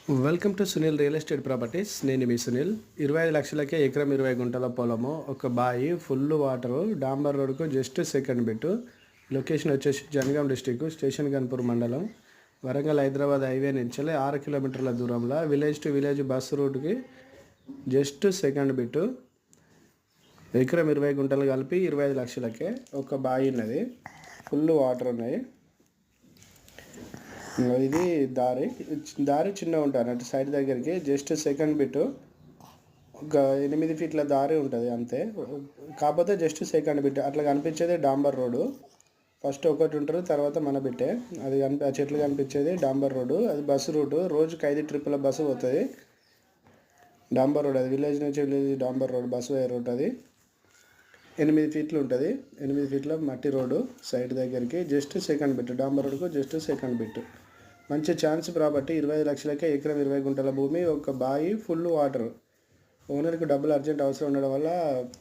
Welcome to Sunil real estate properties. నేను మీ సునీల్. 25 లక్షలకే ఎకరం 20 గుంటల పొలము, ఒక బాయి, ఫుల్ వాటరు, డాంబర్ రోడ్కు జస్ట్ సెకండ్ బిట్టు. లొకేషన్ వచ్చేసి జనగాం డిస్టిక్, స్టేషన్ గన్పూర్ మండలం, వరంగల్ హైదరాబాద్ హైవే నుంచి 6 కిలోమీటర్ల దూరంలో, విలేజ్ టు విలేజ్ బస్సు రూట్కి జస్ట్ సెకండ్ బిట్టు. ఎకరం 20 గుంటలు కలిపి 25 లక్షలకే ఒక బాయి ఉన్నది, ఫుల్ వాటర్ ఉన్నాయి. ఇది దారి చిన్నగా ఉంటుంది అన్నట్టు, సైడ్ దగ్గరికి జస్ట్ సెకండ్ బిట్, ఒక 8 ఫీట్ల దారి ఉంటుంది అంతే. కాకపోతే జస్ట్ సెకండ్ బిట్ అట్లా కనిపించేది డాంబర్ రోడ్డు. ఫస్ట్ ఒకటి ఉంటుంది, తర్వాత మన బిట్టే అది ఆ చెట్లు కనిపించేది డాంబర్ రోడ్డు. అది బస్సు రూటు, రోజుకి 5 ట్రిప్పుల బస్సు పోతుంది. డాంబర్ రోడ్ అది, విలేజ్ నుంచి విలేజ్ డాంబర్ రోడ్ బస్సు పోయే రూట్ అది. 8 ఫీట్లు ఉంటుంది, 8 ఫీట్ల మట్టి రోడ్డు. సైడ్ దగ్గరికి జస్ట్ సెకండ్ బిట్, డాంబర్ రోడ్కు జస్ట్ సెకండ్ బిట్. మంచి ఛాన్స్ ప్రాపర్టీ. 25 లక్షలకే ఎకరం 20 గుంటల భూమి, ఒక బాయి, ఫుల్ వాటర్. ఓనర్కి డబ్బులు అర్జెంట్ అవసరం ఉండడం వల్ల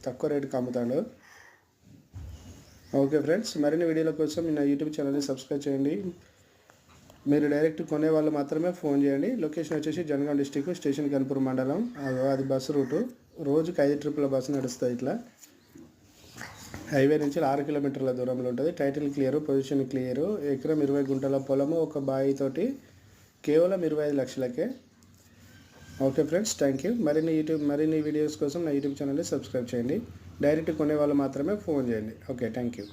తక్కువ రేటుకి అమ్ముతాడు. ఓకే ఫ్రెండ్స్, మరిన్ని వీడియోల కోసం నా యూట్యూబ్ ఛానల్ని సబ్స్క్రైబ్ చేయండి. మీరు డైరెక్ట్ కొనే వాళ్ళు మాత్రమే ఫోన్ చేయండి. లొకేషన్ వచ్చేసి జనగాం డిస్టిక్, స్టేషన్ గన్పూర్ మండలం. అది బస్సు రూటు, రోజుకి 5 ట్రిప్పుల బస్సు నడుస్తుంది. ఇట్లా హైవే నుంచి 6 కిలోమీటర్ల దూరంలో ఉంటుంది. Title clear, position clear. ఎకరం 20 గుంటల పొలము, ఒక బాయి తోటి, కేవలం 25 లక్షలకే. Okay friends, thank you. మరిన్ని వీడియోస్ కోసం నా యూట్యూబ్ ఛానల్ని సబ్స్క్రైబ్ చేయండి. డైరెక్ట్ కొనే వాళ్ళు మాత్రమే ఫోన్ చేయండి. Okay, thank you.